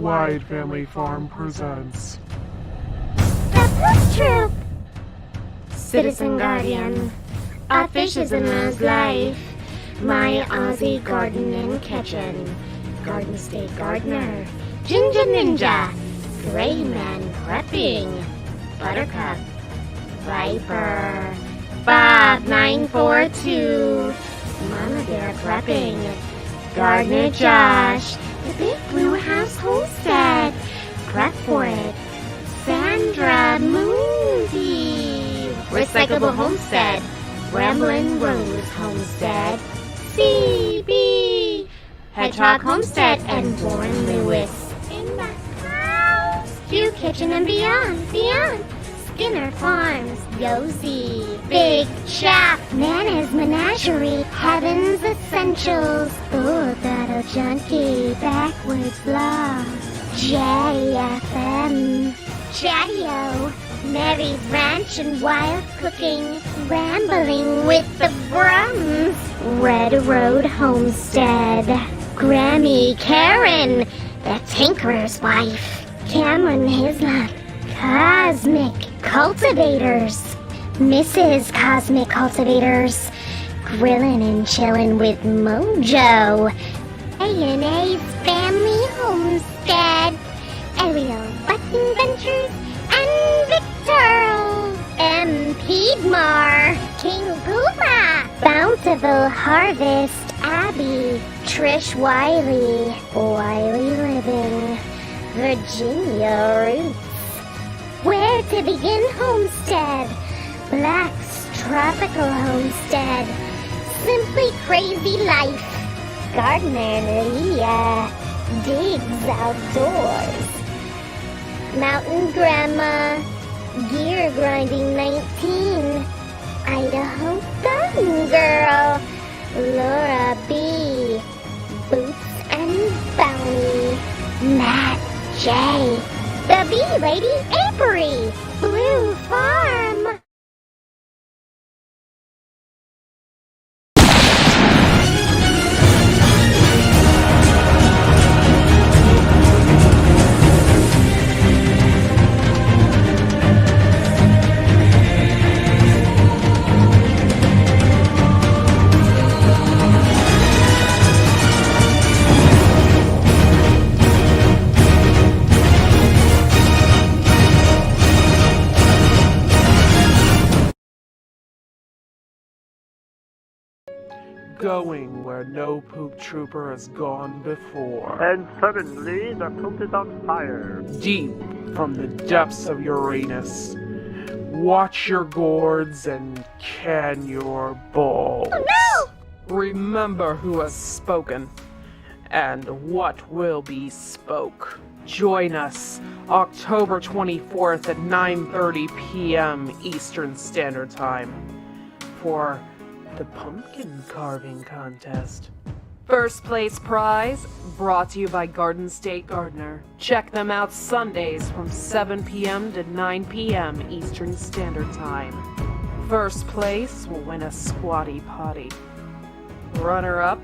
Wide Family Farm presents The Poop Troop! Citizen Guardian. A fish is a man's life. My Aussie garden and kitchen. Garden State Gardener. Ginger Ninja. Gray Man Prepping. Buttercup. Viper. Bob 942. Mama Bear Prepping. Gardener Josh. The Big Blue House Homestead. Prep for it. Sandra Mooney. Recyclable Homestead. Ramblin' Rose Homestead. CB. Hedgehog Homestead and Warren Lewis. In the house. Hugh Kitchen and Beyond. Skinner Farms. Yosie. Big Chap. Nana's Menagerie. Heaven's Essentials. Ooh, Battle Junkie. Backwards Blog. JFM. Chatty-O. Mary's Ranch and Wild Cooking. Rambling with the Brums. Red Road Homestead. Grammy Karen, the Tinkerer's wife. Cameron Hislop. Cosmic Cultivators. Mrs. Cosmic Cultivators. Grillin' and chillin' with Mojo. A&A's Family Homestead. Ariel Button Ventures and Victor M. Piedmar. King Puma. Bountiful Harvest. Abby. Trish Wiley. Wiley Living. Virginia Roots. Where to Begin Homestead. Black's Tropical Homestead. Simply Crazy Life. Gardner Leah. Digs Outdoors. Mountain Grandma. Gear Grinding 19. Idaho Garden Girl. Laura B. Boots and Bounty. Matt J. The Bee Lady Apiary. Blue Farm. going where no poop trooper has gone before. And suddenly, the poop is on fire. Deep from the depths of Uranus. Watch your gourds and can your balls. Oh Remember who has spoken, and what will be spoke. Join us October 24th at 9:30 p.m. Eastern Standard Time for the pumpkin carving contest. First place prize brought to you by Garden State Gardener. Check them out Sundays from 7 p.m. to 9 p.m. Eastern Standard Time. First place will win a squatty potty. Runner-up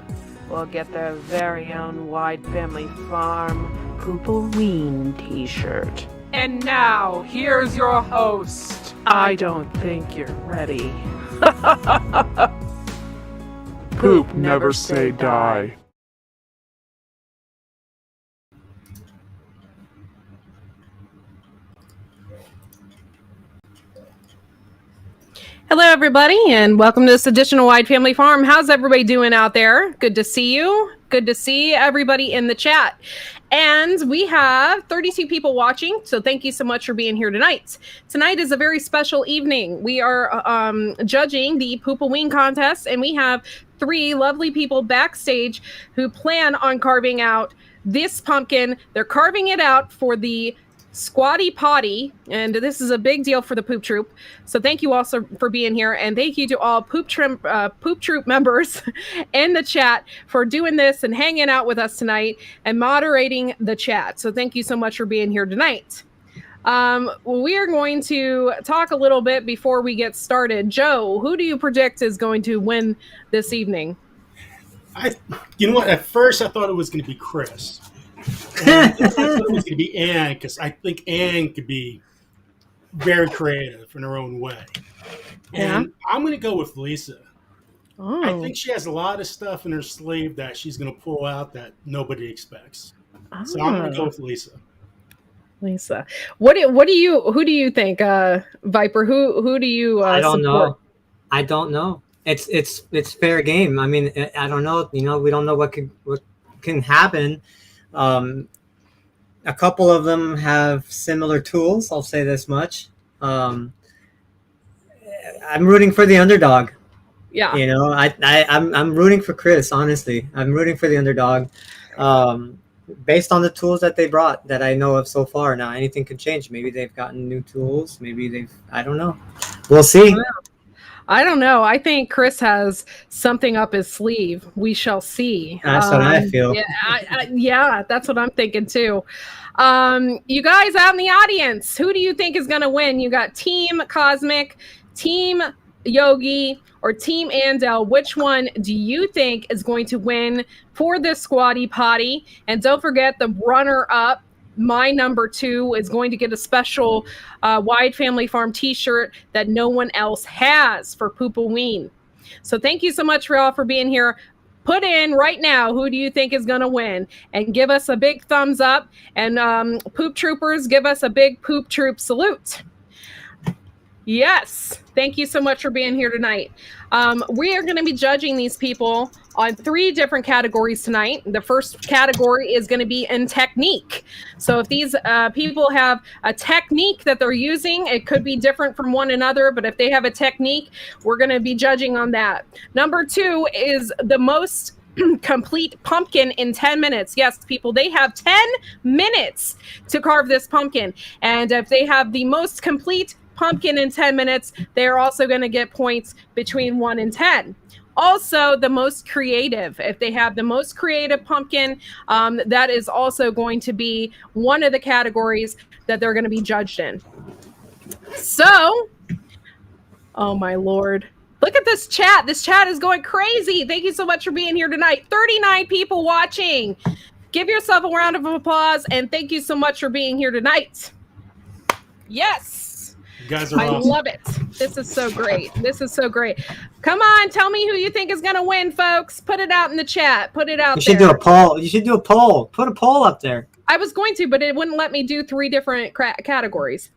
will get their very own Wide Family Farm Poopoween t-shirt. And now, here's your host. I don't think you're ready. Poop never say die. Hello, everybody, and welcome to this edition of Wide Family Farm. How's everybody doing out there? Good to see you. Good to see everybody in the chat. And we have 32 people watching, so thank you so much for being here tonight. Tonight is a very special evening. We are judging the Poopoween contest, and we have 3 lovely people backstage who plan on carving out this pumpkin. They're carving it out for the Squatty Potty, and this is a big deal for the Poop Troop. So thank you also for being here, and thank you to all Poop Troop members in the chat for doing this and hanging out with us tonight and moderating the chat. So thank you so much for being here tonight. We are going to talk a little bit before we get started. Joe, who do you predict is going to win this evening? You know what? At first, I thought it was going to be Chris. And I thought it was going to be Anne because I think Anne could be very creative in her own way. And I'm going to go with Lisa. Oh. I think she has a lot of stuff in her sleeve that she's going to pull out that nobody expects. So I'm going to go with Lisa. Lisa, who do you think, Viper? Who do you? I don't support? know. I don't know. It's fair game. I mean, I don't know. You know, we don't know what can happen. A couple of them have similar tools. I'll say this much. I'm rooting for the underdog. Yeah. You know, I'm rooting for Chris. Honestly, I'm rooting for the underdog. Based on the tools that they brought that I know of so far. Now anything could change. Maybe they've gotten new tools. Maybe I don't know. We'll see. I don't know. I think Chris has something up his sleeve. We shall see. That's what I feel. Yeah, that's what I'm thinking too. You guys out in the audience, who do you think is going to win? You got Team Cosmic, Team Yogi, or Team Andel. Which one do you think is going to win for this Squatty Potty? And don't forget, the runner-up, my number 2, is going to get a special Wide Family Farm t-shirt that no one else has for Poopoween. So thank you so much for all for being here. Put in right now, who do you think is going to win? And give us a big thumbs up. And Poop Troopers, give us a big Poop Troop salute. Yes. Thank you so much for being here tonight. We are going to be judging these people on 3 different categories tonight. The first category is going to be in technique. So if these people have a technique that they're using, it could be different from one another, but if they have a technique, we're going to be judging on that. Number 2 is the most complete pumpkin in 10 minutes. Yes, people, they have 10 minutes to carve this pumpkin. And if they have the most complete pumpkin in 10 minutes, they're also going to get points between 1 and 10. Also, the most creative. If they have the most creative pumpkin, that is also going to be one of the categories that they're going to be judged in. So, oh my Lord. Look at this chat. This chat is going crazy. Thank you so much for being here tonight. 39 people watching. Give yourself a round of applause, and thank you so much for being here tonight. Yes. You guys are awesome. I love it. This is so great. This is so great. Come on, tell me who you think is going to win, folks. Put it out in the chat. Put it out there. You should do a poll. You should do a poll. Put a poll up there. I was going to, but it wouldn't let me do 3 different categories.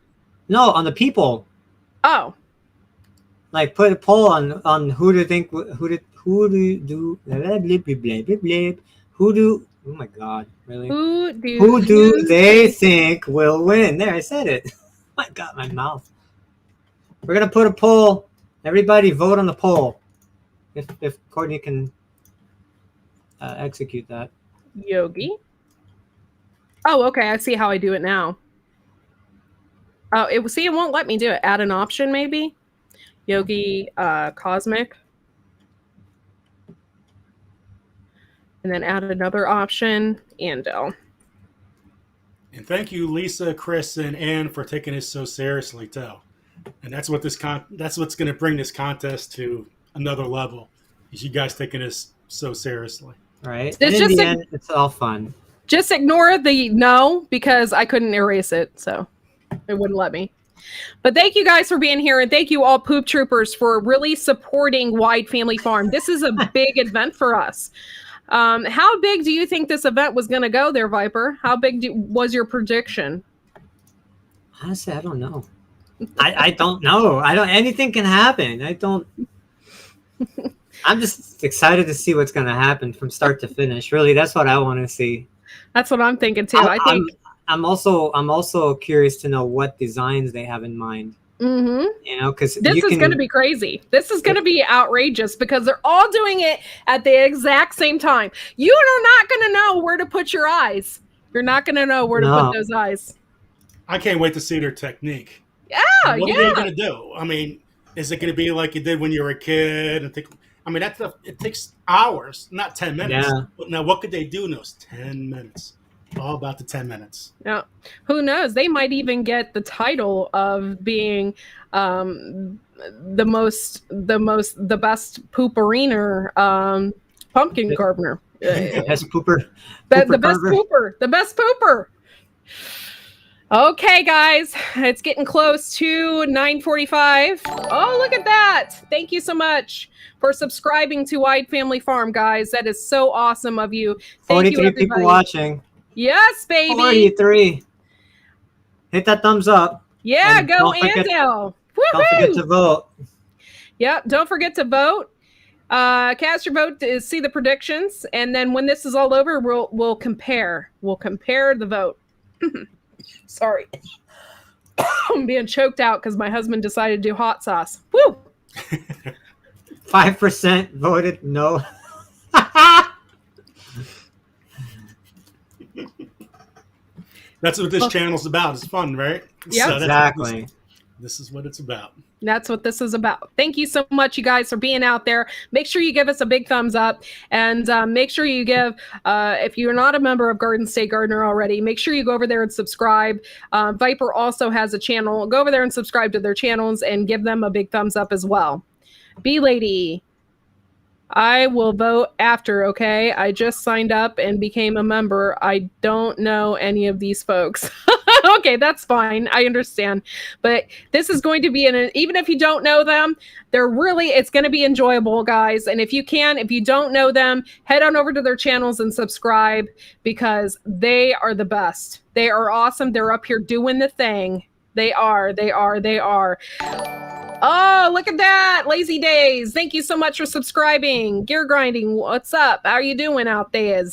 No, on the people. Oh. Like put a poll on who do you think who do oh my God, really? Who do they think will win? There, I said it. I got my mouth. We're gonna put a poll. Everybody vote on the poll. If Courtney can execute that. Yogi. Oh, okay. I see how I do it now. Oh, it won't let me do it. Add an option, maybe. Yogi, Cosmic. And then add another option, Andel. And thank you, Lisa, Chris, and Ann, for taking this so seriously, too. And that's what that's what's going to bring this contest to another level. Is you guys taking this so seriously? Right. And in the end, it's all fun. Just ignore the no because I couldn't erase it, so it wouldn't let me. But thank you guys for being here, and thank you all Poop Troopers for really supporting Wide Family Farm. This is a big event for us. How big do you think this event was going to go there, Viper? How big was your prediction? Honestly, I don't know. I don't know. Anything can happen. I'm just excited to see what's going to happen from start to finish. Really, that's what I want to see. That's what I'm thinking too. I'm also curious to know what designs they have in mind. Mm-hmm. You know, because this is going to be crazy. This is going to be outrageous because they're all doing it at the exact same time. You are not going to know where to put your eyes. You're not going to know where to put those eyes. I can't wait to see their technique. Yeah, what are they going to do? I mean, is it going to be like you did when you were a kid? It takes hours, not 10 minutes. Yeah. But now, what could they do in those 10 minutes? All about the 10 minutes. Yeah. Who knows? They might even get the title of being the best pooperiner pumpkin carver. Best pooper. The Pooper best carver. pooper. The best pooper. Okay, guys, it's getting close to 9:45. Oh, look at that. Thank you so much for subscribing to Wide Family Farm, guys. That is so awesome of you. Thank you, 43 everybody. people watching. Yes, baby. 43. Hit that thumbs up. Yeah, And go don't forget- Andale. Don't forget to vote. Yep, don't forget to vote. Cast your vote to see the predictions, and then when this is all over, we'll compare. We'll compare the vote. Sorry, I'm being choked out because my husband decided to do hot sauce. Woo! 5% voted no. That's what this channel's about. It's fun, right? Yep. that's- Exactly. This is what it's about. That's what this is about. Thank you so much, you guys, for being out there. Make sure you give us a big thumbs up, and make sure you give, if you're not a member of Garden State Gardener already, make sure you go over there and subscribe. Viper also has a channel. Go over there and subscribe to their channels and give them a big thumbs up as well. B Lady, I will vote after, okay? I just signed up and became a member. I don't know any of these folks. Okay, that's fine. I understand. But this is going to be even if you don't know them, it's going to be enjoyable, guys. And if you don't know them, head on over to their channels and subscribe because they are the best. They are awesome. They're up here doing the thing. They are. Oh, look at that. Lazy Days. Thank you so much for subscribing. Gear Grinding, what's up? How are you doing out there?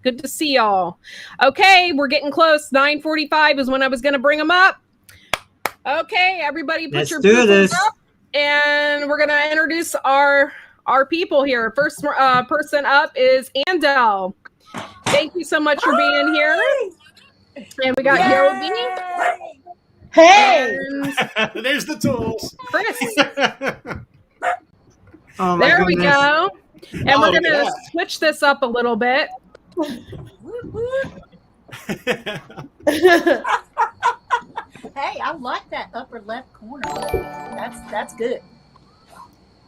Good to see y'all. Okay, we're getting close. 9:45 is when I was going to bring them up. Okay, everybody put Let's your do peoples this. up. And we're going to introduce our people here. First person up is Andel. Thank you so much for being here. And we got Yogi. Hey! And There's the tools. Chris. Oh my There we goodness. go. And Oh, we're going to yeah. switch this up a little bit. Hey, I like that upper left corner. That's good.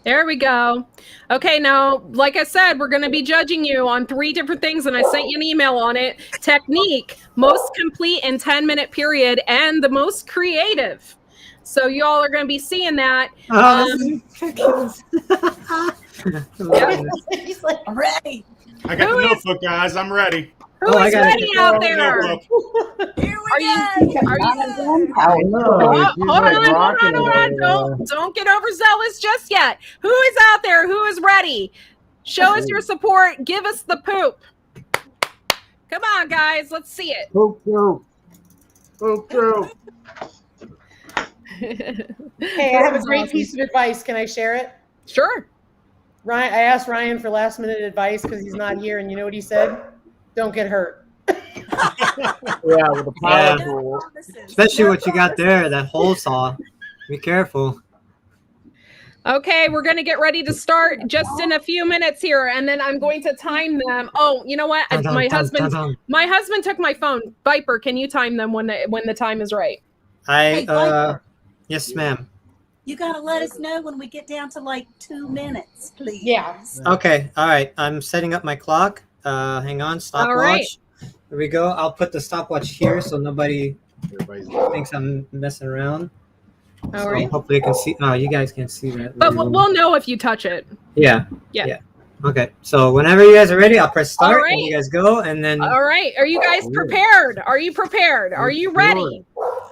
There we go. Okay, now, like I said, we're going to be judging you on 3 different things, and I sent you an email on it. Technique, most complete in 10-minute period, and the most creative. So you all are going to be seeing that. Oh, this is ridiculous. He's like, I'm ready. I got Who the is- notebook, guys. I'm ready. Who I is got it. ready out there? Notebook. Here Are we you- go. are you- Oh, she's hold like on. rocking Don't get overzealous just yet. Who is out there? Who is ready? Show us your support. Give us the poop. Come on, guys. Let's see it. Poop, poop. Poop, poop. Hey, I have a great piece of advice. Can I share it? Sure. Ryan, I asked Ryan for last minute advice because he's not here, and you know what he said? Don't get hurt. Yeah, with the power Yeah. tool. Especially what you got there, that hole saw. Be careful. Okay, we're going to get ready to start just in a few minutes here, and then I'm going to time them. Oh, you know what? Dun, dun, My dun, husband dun, dun. my husband took my phone. Viper, can you time them when the time is right? Hey, Viper, Yes, ma'am. you got to let us know when we get down to like 2 minutes, please. Yeah. Okay, all right. I'm setting up my clock. Hang on, stopwatch. right. Here we go. I'll put the stopwatch here so nobody Everybody's thinks I'm messing around. All So right. hopefully you can see. Oh, you guys can see that. But we'll know if you touch it. Yeah. Yeah. Okay. So whenever you guys are ready, I'll press start All right. and you guys go, and then All right. Are you guys prepared? Are you prepared? Are you ready?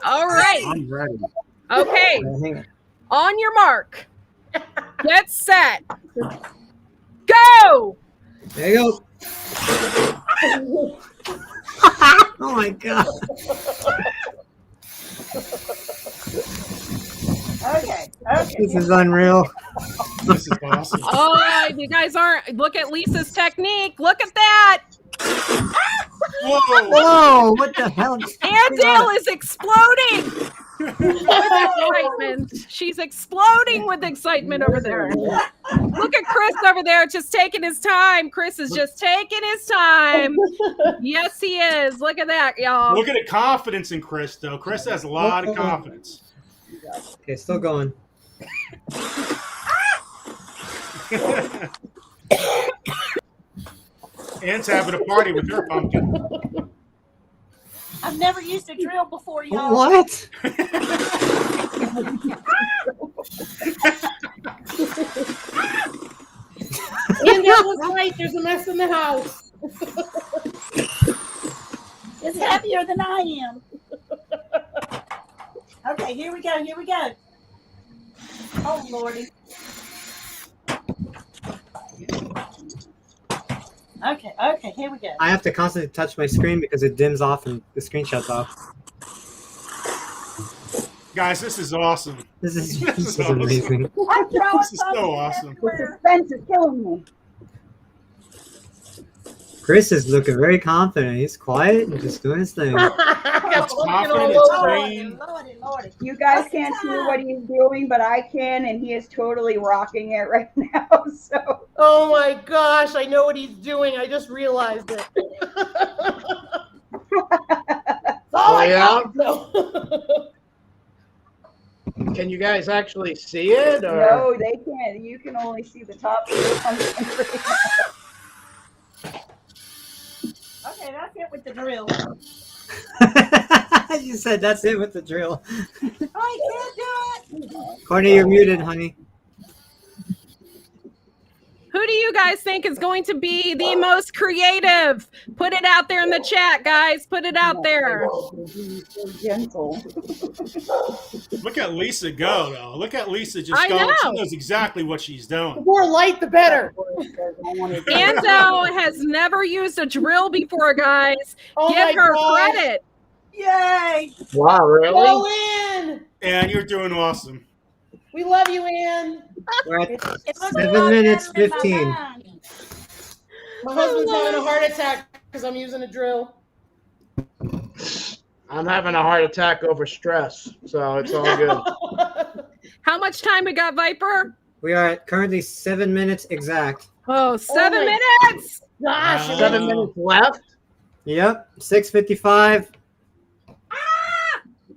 All right. I'm ready. Okay. hang on. On your mark. Get set. Go. There you go. Oh my god. Okay. This is unreal. This is awesome. Oh, you guys aren't. Look at Lisa's technique. Look at that. Whoa! Whoa! What the hell? Andale is exploding with excitement. She's exploding with excitement over there. Look at Chris over there just taking his time. Chris is just taking his time. Yes, he is. Look at that, y'all. Look at the confidence in Chris, though. Chris has a lot of confidence. Okay, still going. Anne's having a party with her pumpkin. I've never used a drill before, y'all. What? And that was right. There's a mess in the house. It's heavier than I am. Okay, here we go. Here we go. Oh, Lordy. Okay, okay, here we go. I have to constantly touch my screen because it dims off and the screen shuts off. Guys, this is awesome. This is awesome. amazing. I'm throwing This is so awesome. everywhere. Suspense is killing me. Chris is looking very confident. He's quiet and just doing his thing. It's confident, it's clean. Lordy, Lordy. You guys can't see what he's doing, but I can, and he is totally rocking it right now. So Oh my gosh, I know what he's doing. I just realized it. Oh, yeah? No. Can you guys actually see it? Or? no, they can't. You can only see the top of the pumpkin right now. Okay, that's it with the drill. You said that's it with the drill. I can't do it. Courtney, you're muted, honey. Who do you guys think is going to be the most creative? Put it out there in the chat, guys. Put it out there. So gentle. Look at Lisa go, though. Look at Lisa just I go. know. She knows exactly what she's The doing. more light, the better. Ando has never used a drill before, guys. Oh Give my her gosh. credit. Yay. Wow, really? Go in. And you're doing awesome. We love you, Ann. We're at It looks 7 a lot minutes, better in my 15. mind. My husband's having a heart attack because I'm using a drill. I'm having a heart attack over stress, so it's all good. How much time we got, Viper? We are at currently 7 minutes exact. Oh, 7 my- minutes. Gosh, it 7 was- minutes left? Yep, 6:55.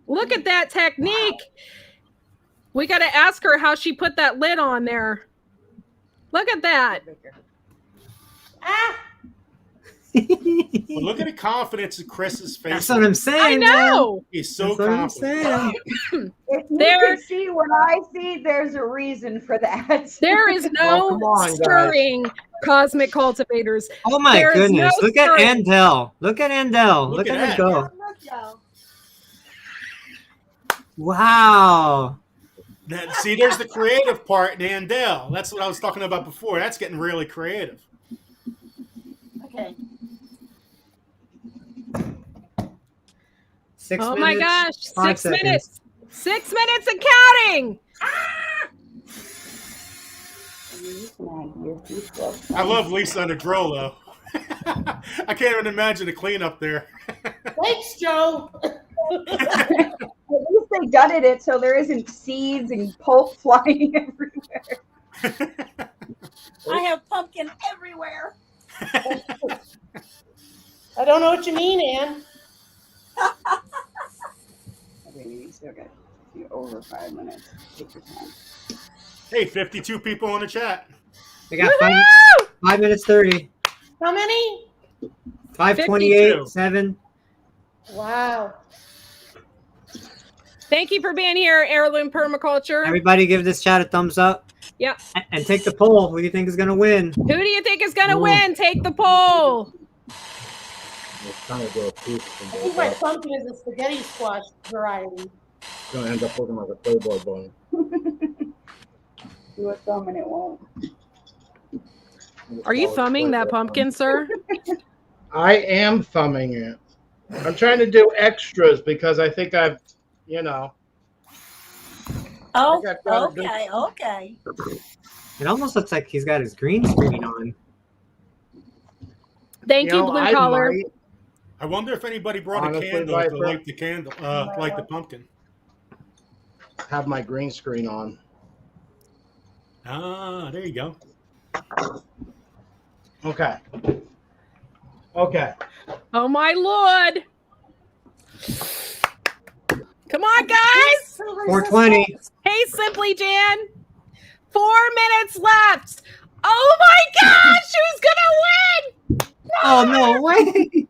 Look at that technique. We got to ask her how she put that lid on there. Look at that. Ah! But look at the confidence in Chris's face. That's what I'm saying. I know. He's so That's what I'm confident. saying. If you There- can see what I see, there's a reason for that. There is no come on, guys. stirring, cosmic cultivators. Oh my There is goodness. no Look at stirring. Andel. Look at Andel. Look Look at at that. her go. Look, y'all. Wow. See, there's the creative part in Andel. That's what I was talking about before. That's getting really creative. Okay. 6 Oh minutes. my gosh, 5 6 seconds. minutes. 6 minutes and counting. I love Lisa on the drill, though. I can't even imagine the cleanup there. Thanks, Joe. At least they gutted it so there isn't seeds and pulp flying everywhere. I have pumpkin everywhere. I don't know what you mean, Ann. Okay, you still got over 5 minutes. Take your time. Hey, 52 people in the chat. We got 5 minutes 30. How many? 5:28. 52. 7. Wow. Thank you for being here, Heirloom Permaculture. Everybody give this chat a thumbs up. Yep. And take the poll. Who do you think is going to win? Who do you think is going to Ooh. win? Take the poll. It's kind of a piece I think my pumpkin is a spaghetti squash variety. going to end up looking like a Playboy bunny. Do a thumb and it won't. Are you thumbing that pumpkin, sir? I am thumbing it. I'm trying to do extras because I think I've, you know. Oh, I got it. okay, okay. It almost looks like he's got his green screen on. Thank you, know, Blue I Collar. might- I wonder if anybody brought Honestly, a candle Viper. to light the candle, light the pumpkin. have my green screen on. Ah, there you go. Okay. Okay. Oh my lord. Come on, guys. 420. Hey, Simply Jan. 4 minutes left. Oh my gosh, who's gonna win? Oh no way!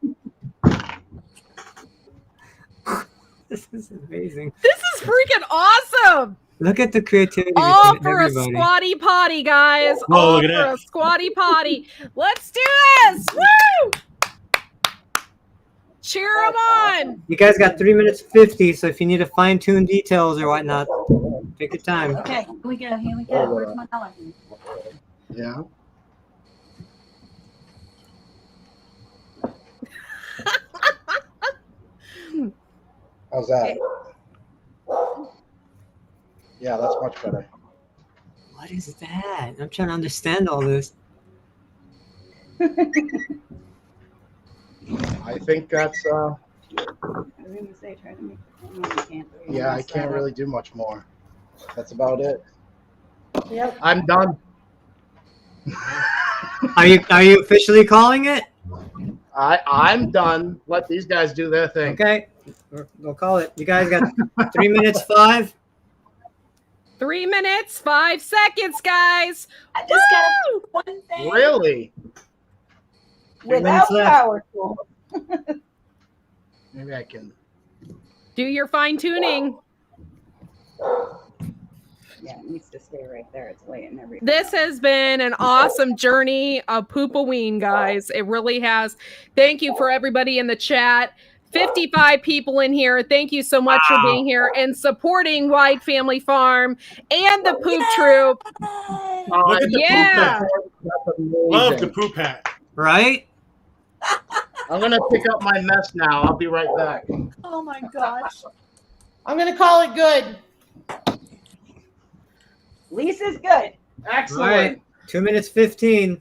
This is amazing. This is freaking awesome. Look at the creativity All between for everybody. a squatty potty, guys. Whoa, All look at for that. a squatty potty. Let's do this. Woo! Cheer them on. You guys got 3 minutes 50, so if you need to fine tune details or whatnot, take your time. Okay, here we go. Here we go. Where's my dollar? Yeah. How's that? Yeah, that's much better. What is that? I'm trying to understand all this. I think that's I was gonna say, try to make. No, you can't. yeah, I can't really do much more. That's about it. Yep. I'm done. Are you officially calling it? I'm done. Let these guys do their thing. Okay, we'll call it. You guys got 3 minutes 5. 3 minutes, 5 seconds, guys. I just got one thing. Really? minutes Without left. power tools. Maybe I can. Do your fine tuning. Yeah, it needs to stay right there. It's weighing everything. This has been an awesome journey of Poopoween, guys. It really has. Thank you for everybody in the chat. 55 people in here. Thank you so much for being here and supporting Wide Family Farm and the Poop Troop. Look at the Yeah. poop hat. That's Love the amazing. poop hat. Right? I'm gonna pick up my mess now. I'll be right back. Oh my gosh. I'm gonna call it good. Lisa's good. Excellent. All right. 2 minutes 15.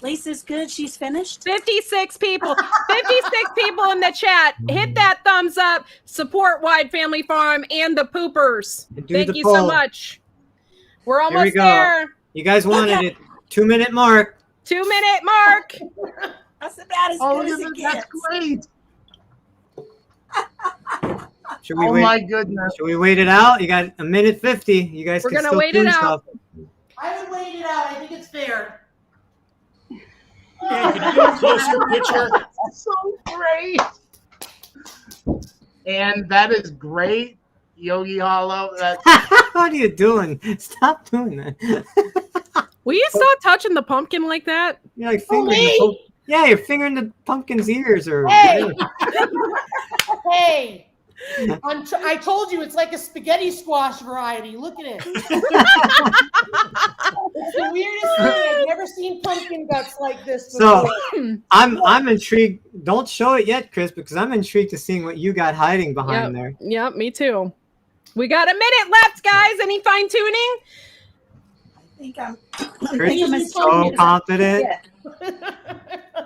Lisa's good. She's finished. 56 people. 56 people in the chat. Hit that thumbs up. Support Wide Family Farm and the Poopers. And do Thank the you so poll. much. We're Here we almost go. there. You guys wanted it. 2 minute mark. 2 minute mark. That's about as Oh, good as look it at that. gets. That's great. Should we Oh wait? my goodness. Should we wait it out? You got a minute 50. You guys We're can gonna still wait it tune out. stuff. I would wait it out. I think it's fair. Hey, can you get a closer picture? That's so great. And that is great, Yogi Hollow. That What are you doing? Stop doing that. Will you stop touching the pumpkin like that? You're like fingering the yeah, you're fingering the pumpkin's ears or Hey! whatever. Hey! I told you it's like a spaghetti squash variety. Look at it. It's the weirdest thing. I've never seen pumpkin guts like this before. So I'm intrigued. Don't show it yet, Chris, because I'm intrigued to seeing what you got hiding behind there. Yep, me too. We got a minute left, guys. Any fine tuning? I think I'm Chris I'm is so confident.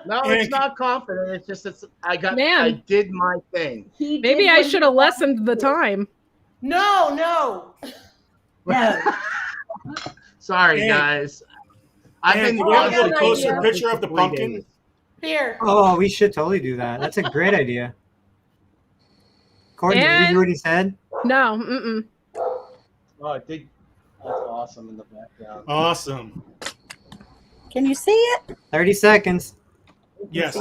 no, it's not confident. It's just I Man. did my thing. Maybe I should have lessened the time. No. No. Sorry, Man. guys. And I've can been we have a watching closer idea. picture of the 3 pumpkin? days. Here. Oh, we should totally do that. That's a great idea. Courtney, did you hear what he said? No. Mm-mm. Oh, I think that's awesome in the background. Awesome. Can you see it? 30 seconds. Yes.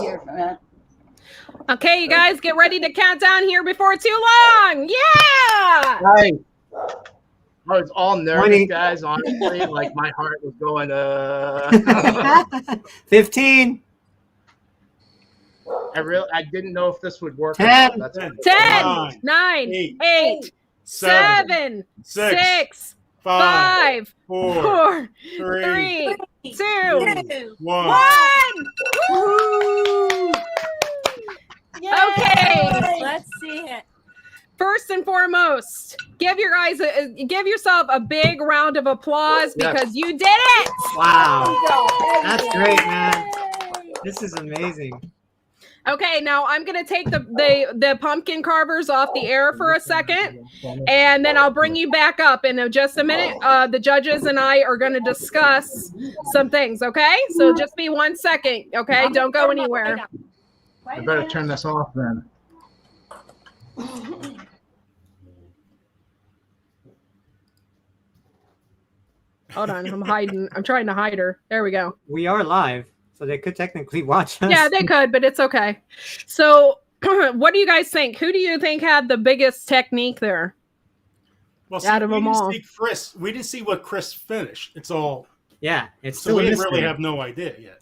Okay, you guys, get ready to count down here before too long. Yeah! Right. I was all nervous, 20. guys. Honestly, like my heart was going. 15. I didn't know if this would work. 10. That's 10, Nine, 9, eight, 8, 7, 6, 5, 4, 4, 3, 3, 2, 2, 1. 1. Yay! Okay. Let's see it. First and foremost, give yourself a big round of applause Yes. because you did it. Wow. That's great, man. This is amazing. Okay, now I'm gonna take the pumpkin carvers off the air for a second, and then I'll bring you back up in just a minute. The judges and I are gonna discuss some things. Okay, so just be 1 second. Okay, don't go anywhere. I better turn this off then. Hold on, I'm hiding. I'm trying to hide her. There we go. We are live. so they could technically watch us. Yeah, they could, but it's okay. So, what do you guys think? Who do you think had the biggest technique there? Well, see, Out of we them didn't all. see Chris. We didn't see what Chris finished. It's all. Yeah, it's So still we a really mystery. have no idea yet.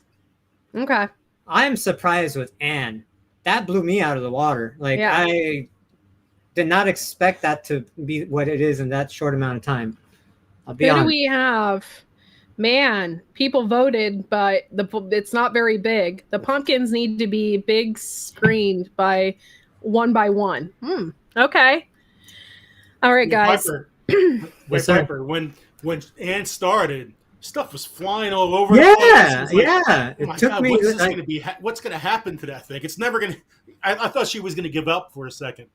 Okay. I'm surprised with Anne. That blew me out of the water. Like Yeah. I did not expect that to be what it is in that short amount of time. I'll be Who do honest. we have? Man, people voted, but it's not very big. The pumpkins need to be big screened by one. Okay. All right, guys. Wait, sir. Piper, when Ann started, stuff was flying all over the place. Yeah, It's like, yeah. oh my It took God, me. what's this like, going to be? What's going to happen to that thing? It's never going to. I thought she was going to give up for a second.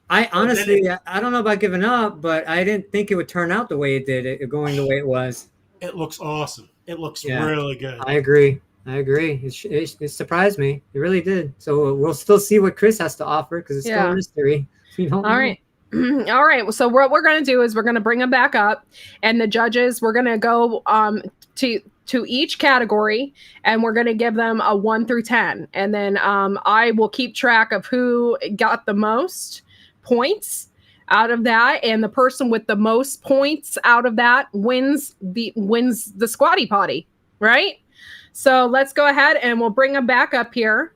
I honestly, I don't know about giving up, but I didn't think it would turn out the way it did. It going the way it was. It looks awesome. It looks Yeah. really good. I agree. It surprised me. It really did. So we'll still see what Chris has to offer because it's still Yeah. a mystery. We don't know. All right. All right. So what we're going to do is we're going to bring them back up, and the judges, we're going to go to each category, and we're going to give them a 1 through 10. And then I will keep track of who got the most points out of that, and the person with the most points out of that wins the squatty potty, right? So let's go ahead and we'll bring them back up here.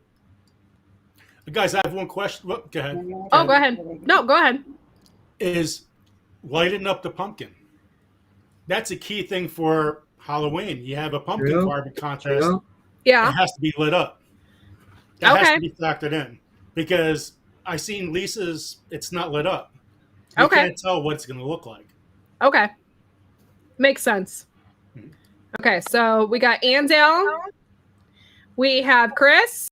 Guys, I have one question. Go ahead. Oh, go ahead. No, go ahead. Is lighting up the pumpkin. That's a key thing for Halloween. You have a pumpkin True. carving contest. True. Yeah. It has to be lit up. That has Okay. to be factored in because I seen Lisa's. It's not lit up. You Okay. can't tell what it's going to look like. Okay. Makes sense. Okay, so we got Andel. We have Chris.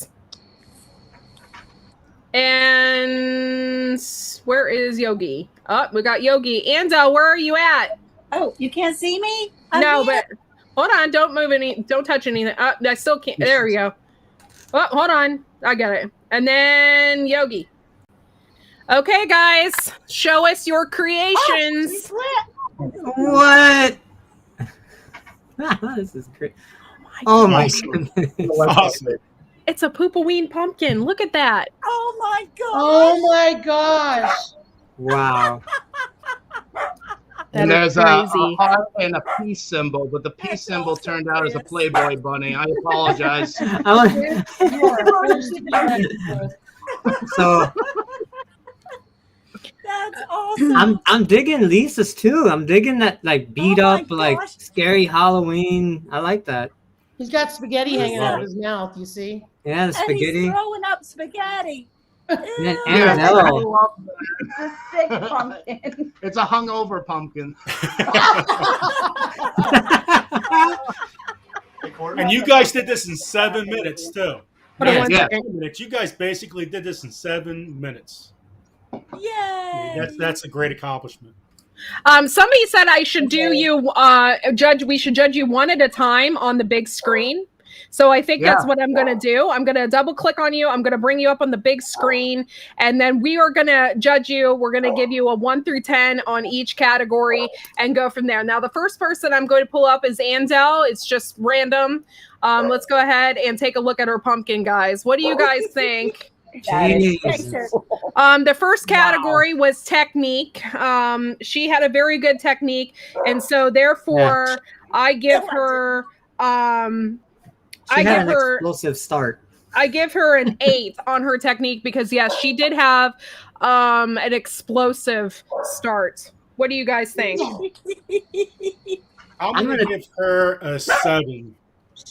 And where is Yogi? Oh, we got Yogi. Andel, where are you at? Oh, you can't see me? No, but hold on. Don't move don't touch anything. I still can't. There we go. Oh, hold on. I got it. And then Yogi. Okay, guys, show us your creations. What? This is great. Oh my goodness. Awesome. It's a Poopoween pumpkin. Look at that. Oh my god! Oh my gosh! Wow. And That is there's a crazy. heart and a peace symbol, but the peace symbol turned out as a Playboy bunny. I apologize. So That's awesome. I'm digging Lisa's too. I'm digging that like beat Oh my up, like gosh. scary Halloween. I like that. He's got spaghetti hanging out of his mouth. You see? Yeah, the And spaghetti. he's throwing up spaghetti. And then Ew. Yeah, Annabelle. It's a sick pumpkin. it's a hungover pumpkin. And you guys did this in 7 minutes too. Hold on Yeah, one yeah. second. 7 minutes. You guys basically did this in 7 minutes. Yay! That's a great accomplishment. Somebody said I should do you judge. We should judge you one at a time on the big screen. So I think that's Yeah. what I'm going to do. I'm going to double click on you. I'm going to bring you up on the big screen, and then we are going to judge you. We're going to give you a 1 through 10 on each category and go from there. Now, the first person I'm going to pull up is Andel. It's just random. Let's go ahead and take a look at her pumpkin, guys. What do you guys think? Jesus. The first category was technique. She had a very good technique, and so therefore I give her She I had give an her explosive start. I give her an 8 on her technique because yes, she did have an explosive start. What do you guys think? I'm going to give her a 7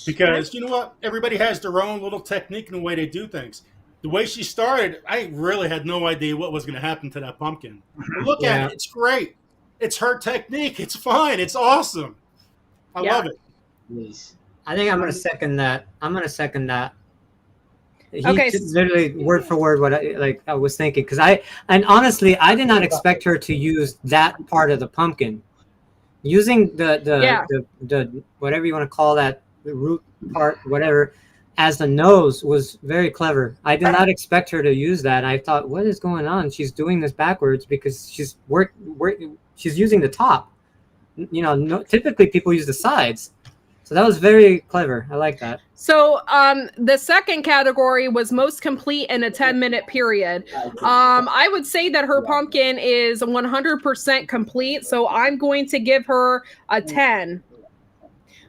because you know what? Everybody has their own little technique and the way they do things. The way she started, I really had no idea what was going to happen to that pumpkin. But look Yeah. at it; it's great. It's her technique. It's fine. It's awesome. I Yeah. love it. I think I'm gonna second that. He Okay. just literally word for word what I was thinking because honestly I did not expect her to use that part of the pumpkin. Using the whatever you want to call that, the root part, whatever, as the nose was very clever. I did not expect her to use that. I thought, what is going on? She's doing this backwards because she's she's using the top. You know, typically people use the sides. So that was very clever. I like that. So the second category was most complete in a 10-minute period. I would say that her pumpkin is 100% complete, so I'm going to give her a 10.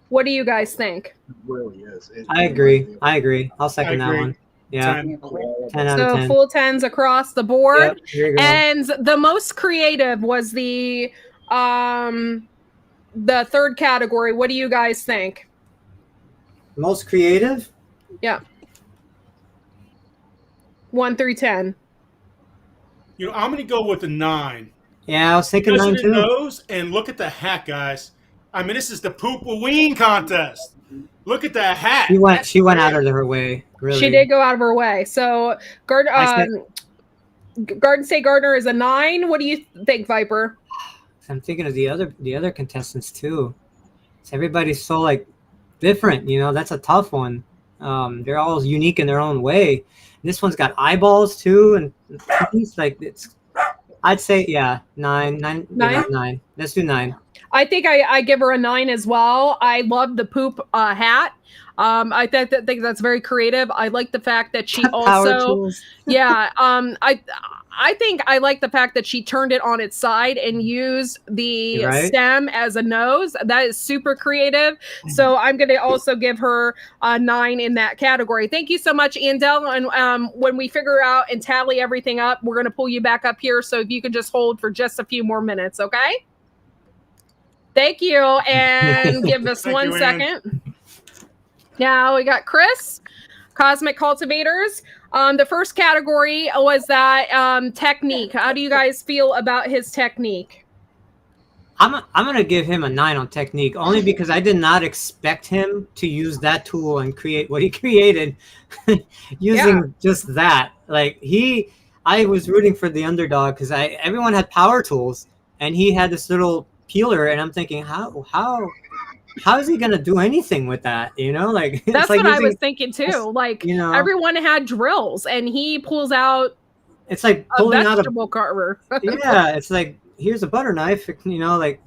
What do you guys think? It really is. I agree. I'll second that one. Yeah. 10. 10 out of So 10. full 10s across the board. Yep, here you go. And the most creative was the third category. What do you guys think? Most creative? Yeah. 1 through 10. You know, I'm going to go with a 9. Yeah, I was thinking Because 9 of the too. nose, and look at the hat, guys. I mean, this is the Poopoween contest. Look at that hat. She went out of her way. Really. She did go out of her way. So Garden State Gardener is a 9. What do you think, Viper? I'm thinking of the other contestants too. Everybody's so like different, you know. That's a tough one. They're all unique in their own way. And this one's got eyeballs too, and teeth. Like it's. I'd say 9. 9. 9. Let's do 9. I think I give her a 9 as well. I love the poop hat. I think that's very creative. I like the fact that she also, I think I like the fact that she turned it on its side and used the stem as a nose. That is super creative. So I'm going to also give her a 9 in that category. Thank you so much, Andel. And when we figure out and tally everything up, we're going to pull you back up here. So if you could just hold for just a few more minutes, okay? Thank you. And give us 1 second. Now we got Chris, Cosmic Cultivators. The first category was that technique. How do you guys feel about his technique? I'm gonna give him a 9 on technique, only because I did not expect him to use that tool and create what he created using just that. Like I was rooting for the underdog because everyone had power tools and he had this little peeler, and I'm thinking, how is he gonna do anything with that? You know, like that's like what I was thinking too. Like, you know, everyone had drills, and he pulls out. It's like pulling a vegetable carver. Yeah, it's like here's a butter knife. You know, like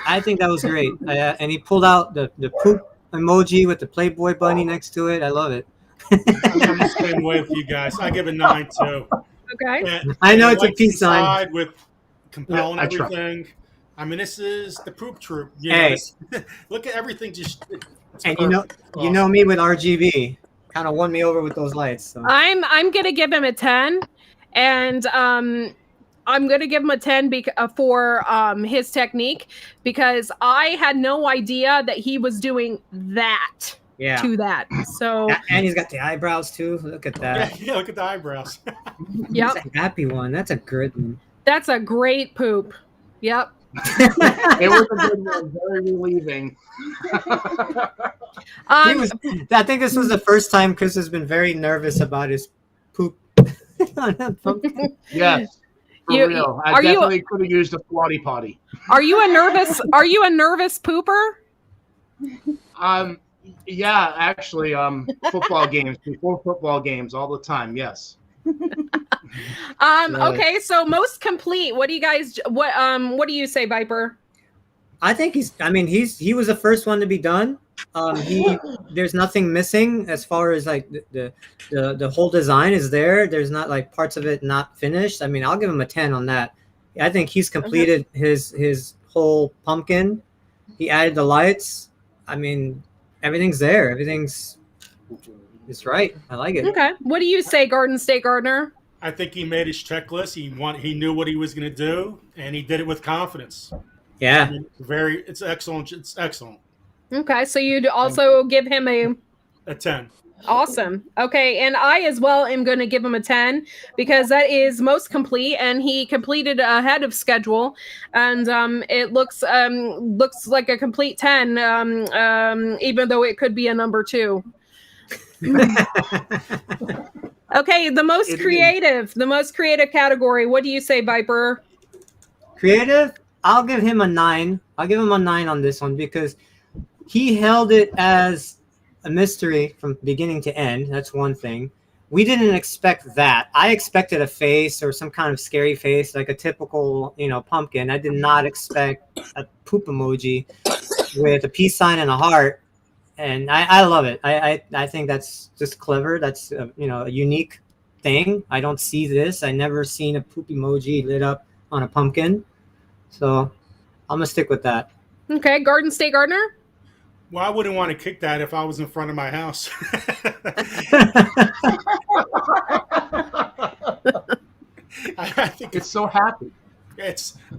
I think that was great. And he pulled out the poop emoji with the Playboy bunny next to it. I love it. I'm the same way with you guys. I give it 9 too. Okay. And I know it's like a peace sign. With compelling everything. I mean, this is the poop troop. You hey, know, look at everything. Just and you know me with RGB, kind of won me over with those lights. So. I'm gonna give him a 10, and I'm gonna give him a 10 for his technique, because I had no idea that he was doing that. Yeah. To that. So and he's got the eyebrows too. Look at that. Yeah, look at the eyebrows. Yep. That's a happy one. That's a good one. That's a great poop. Yep. It was a good one. Very relieving. I think this was the first time Chris has been very nervous about his poop. Yes. For real. I definitely could have used a Flotty Potty. Are you a nervous pooper? Yeah, actually, football games, before football games, all the time. Yes. Okay, so most complete. What do you guys? What do you say, Viper? I think he was the first one to be done. There's nothing missing as far as like the whole design is there. There's not like parts of it not finished. I mean, I'll give him a 10 on that. I think he's completed his whole pumpkin. He added the lights. I mean, everything's there. It's right. I like it. Okay. What do you say, Garden State Gardener? I think he made his checklist. He knew what he was going to do, and he did it with confidence. Yeah. I mean, it's excellent. It's excellent. Okay, so you'd also give him a 10. Awesome. Okay, and I as well am going to give him a 10 because that is most complete, and he completed ahead of schedule, and it looks like a complete 10, even though it could be a number 2. Okay, the most creative category. What do you say, Viper? Creative? I'll give him a 9. I'll give him a 9 on this one because he held it as a mystery from beginning to end. That's one thing. We didn't expect that. I expected a face or some kind of scary face, like a typical, pumpkin. I did not expect a poop emoji with a peace sign and a heart. and I love it. I think that's just clever. That's a unique thing. I don't see this. I never seen a poop emoji lit up on a pumpkin, so I'm gonna stick with that. Okay, Garden State Gardener. Well, I wouldn't want to kick that if I was in front of my house. I think It's so happy.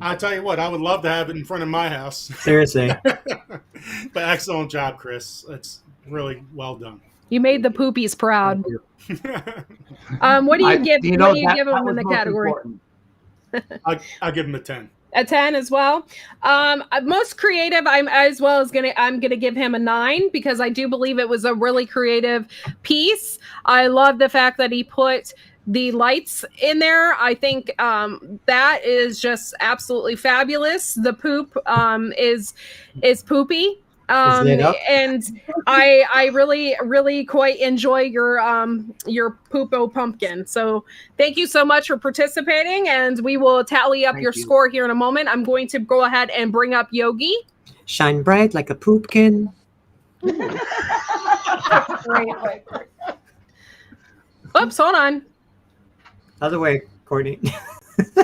I'll tell you what, I would love to have it in front of my house. Seriously. But excellent job, Chris. It's really well done. You made the poopies proud. What do you give? What do you give them in the category? I'll give him a 10. A 10 as well. Most creative, I'm gonna give him a 9 because I do believe it was a really creative piece. I love the fact that he put the lights in there. I think that is just absolutely fabulous. The poop is poopy. And I really quite enjoy your Poopo pumpkin. So thank you so much for participating, and we will tally up your score here in a moment. I'm going to go ahead and bring up Yogi. Shine bright like a poopkin. Oops, hold on. Other way, Courtney.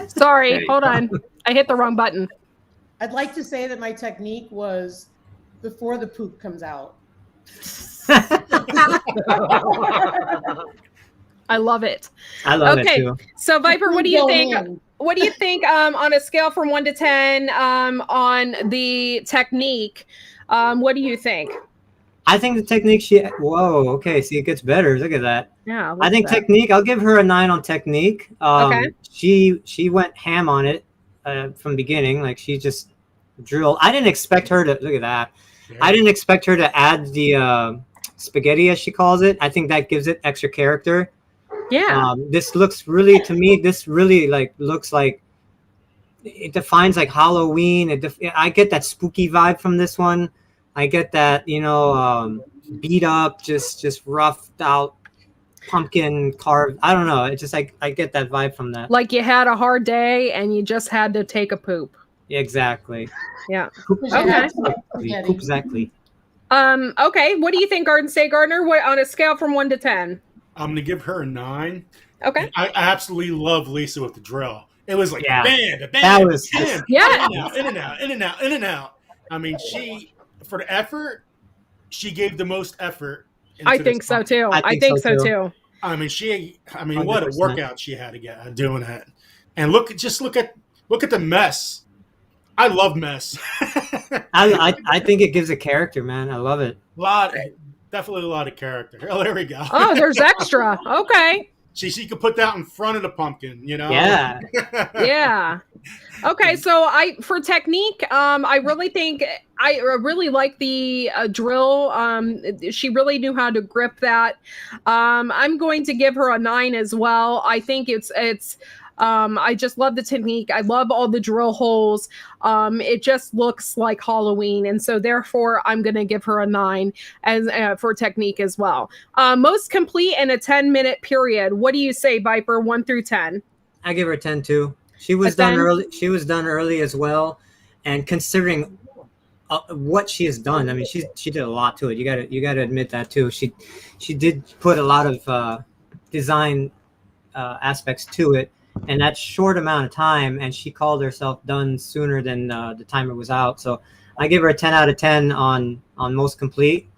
Sorry, hold on. I hit the wrong button. I'd like to say that my technique was before the poop comes out. I love it. I love it too. So Viper, what do you think? What do you think on a scale from 1 to 10 on the technique? What do you think? I think the technique whoa, okay, see, it gets better. Look at that. Yeah. I think technique, I'll give her a 9 on technique. Okay. She went ham on it from the beginning. Like, she just drilled. I didn't expect her to, look at that. Yeah. I didn't expect her to add the spaghetti, as she calls it. I think that gives it extra character. Yeah. This looks really, to me, this really looks like it defines like Halloween. I get that spooky vibe from this one. I get that, beat up, just roughed out pumpkin carved. I don't know. It's just like I get that vibe from that. Like you had a hard day and you just had to take a poop. Exactly. Yeah. Okay. Exactly. Okay. What do you think, Garden State Gardener? What on a scale from 1 to 10? I'm gonna give her a 9. Okay. I absolutely love Lisa with the drill. It was like bam, bam, that was bam, yeah, in and out, in and out, in and out. I mean, for the effort, she gave the most effort. I think so too. I think so too. I mean, what a workout she had to get doing that. And look at the mess. I love mess. I think it gives a character, man. I love it. Definitely a lot of character. Oh, there we go. Oh, there's extra. Okay. She could put that in front of the pumpkin, Yeah. Yeah. Okay, so for technique, I really think I really like the drill. She really knew how to grip that. I'm going to give her a 9 as well. I think it's I just love the technique. I love all the drill holes. It just looks like Halloween. And so therefore I'm going to give her a 9 as for technique as well. Most complete in a 10-minute period. What do you say, Viper? 1 through 10? I give her a 10 too. She was done early. She was done early as well. And considering what she has done, I mean, she did a lot to it. You gotta admit that too. She did put a lot of design aspects to it. And that short amount of time, and she called herself done sooner than the timer was out. So I give her a 10 out of 10 on most complete.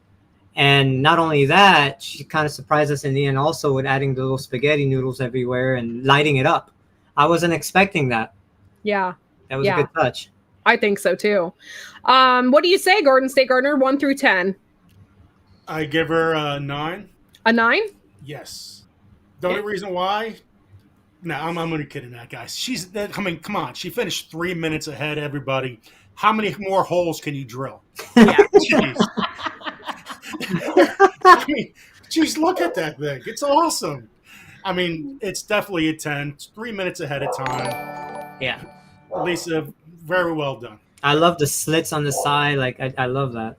And not only that, she kind of surprised us in the end also with adding the little spaghetti noodles everywhere and lighting it up. I wasn't expecting that. Yeah. That was a good touch. I think so too. What do you say, Garden State Gardener? 1 through 10? I give her a 9. A 9? Yes. The only reason why... No, I'm only kidding that, guys. Come on. She finished 3 minutes ahead, everybody. How many more holes can you drill? Yeah. I mean, geez, look at that thing. It's awesome. I mean, it's definitely a 10. It's 3 minutes ahead of time. Yeah. Lisa, very well done. I love the slits on the side. Like, I love that.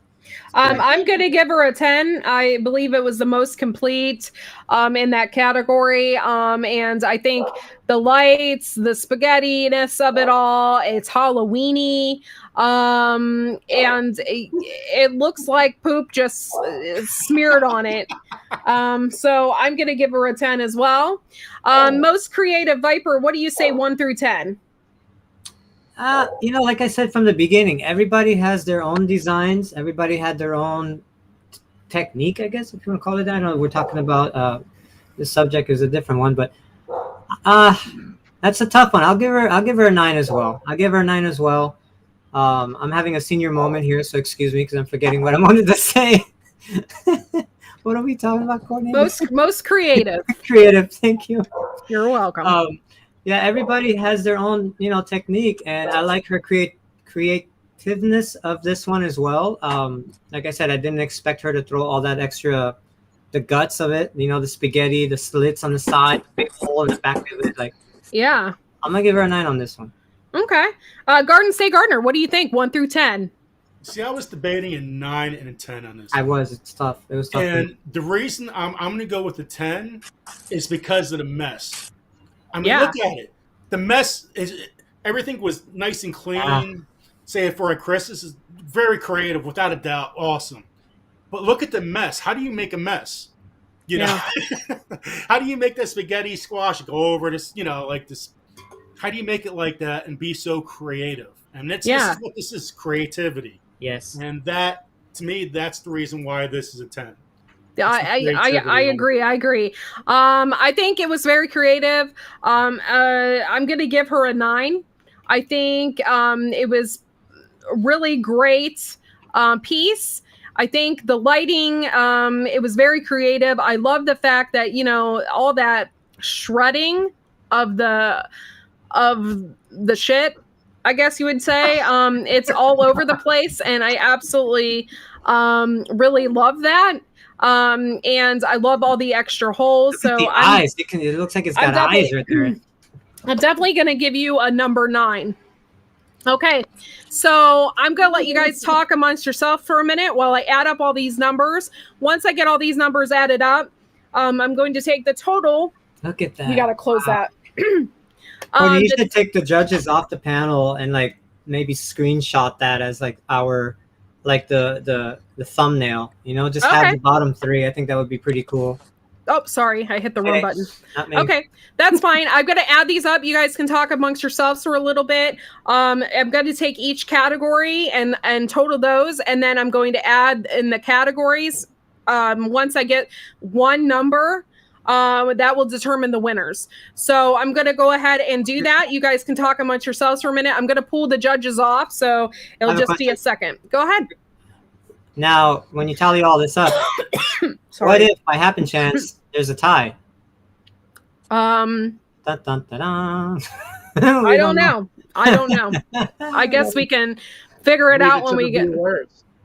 I'm going to give her a 10. I believe it was the most complete in that category. And I think the lights, the spaghetti-ness of it all, it's Halloween-y. And it looks like poop just smeared on it. So I'm gonna give her a 10 as well. Most creative Viper, what do you say 1 through 10? Like I said from the beginning, everybody has their own designs. Everybody had their own technique, I guess, if you want to call it that. I know we're talking about the subject is a different one, but that's a tough one. I'll give her a 9 as well. I'll give her a 9 as well. I'm having a senior moment here, so excuse me because I'm forgetting what I wanted to say. What are we talking about, Courtney? Most creative. Creative, thank you. You're welcome. Yeah, everybody has their own, technique, and I like her creativeness of this one as well. Like I said, I didn't expect her to throw all that extra, the guts of it, the spaghetti, the slits on the side, the big hole in the back of it. Like, yeah, I'm gonna give her a 9 on this one. Okay, Garden State Gardener, what do you think? 1 through 10. See, I was debating a 9 and a 10 on this. It's tough. It was tough. And the reason I'm going to go with the 10 is because of the mess. I mean, Yeah. look at it. The mess everything was nice and clean. Say for a Chris, this is very creative, without a doubt, awesome. But look at the mess. How do you make a mess? You know, how do you make that spaghetti squash go over this? Like this. How do you make it like that and be so creative? And this is what this is, creativity. Yes. And that, to me, that's the reason why this is a 10. I agree. I think it was very creative. I'm going to give her a 9. I think it was a really great piece. I think the lighting, it was very creative. I love the fact that, all that shredding of the shit, I guess you would say. It's all over the place, and I absolutely really love that. And I love all the extra holes. So eyes. It looks like it's got eyes right there. I'm definitely going to give you a number 9. Okay, so I'm going to let you guys talk amongst yourself for a minute while I add up all these numbers. Once I get all these numbers added up, I'm going to take the total. Look at that. We got to close that. You should take the judges off the panel and maybe screenshot that as our the thumbnail. Just have the bottom 3. I think that would be pretty cool. Oh, sorry, I hit the wrong button. Not me. Okay, that's fine. I'm going to add these up. You guys can talk amongst yourselves for a little bit. I'm going to take each category and total those, and then I'm going to add in the categories. Once I get one number, that will determine the winners. So I'm going to go ahead and do that. You guys can talk amongst yourselves for a minute. I'm going to pull the judges off, so it'll just be a second. Go ahead. Now, when you tally all this up, what if by happen chance there's a tie? Dun, dun, dun, dun. I don't know. I guess we can figure it out when we get.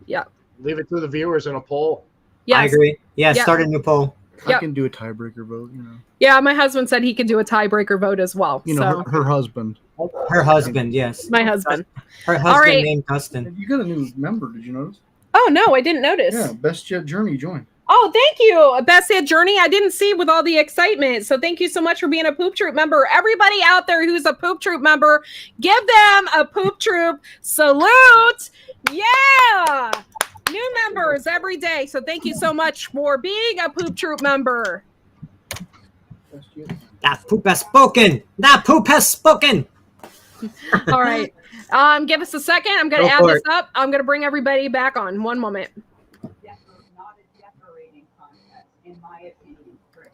Yeah. Leave it to the viewers in a poll. Yes. I agree. Yeah, start a new poll. I can do a tiebreaker vote, Yeah, my husband said he could do a tiebreaker vote as well. Her husband. Her husband, yes. My husband. Her husband named Dustin. You got a new member, did you notice? Oh, no, I didn't notice. Yeah, Best Jet Journey joined. Oh, thank you. Best Jet Journey. I didn't see with all the excitement. So thank you so much for being a Poop Troop member. Everybody out there who's a Poop Troop member, give them a Poop Troop salute. Yeah. New members every day. So thank you so much for being a Poop Troop member. That poop has spoken. That poop has spoken. All right. Give us a second. I'm going to add this up. I'm going to bring everybody back on. One moment. Not a decorating contest, in my opinion, Chris.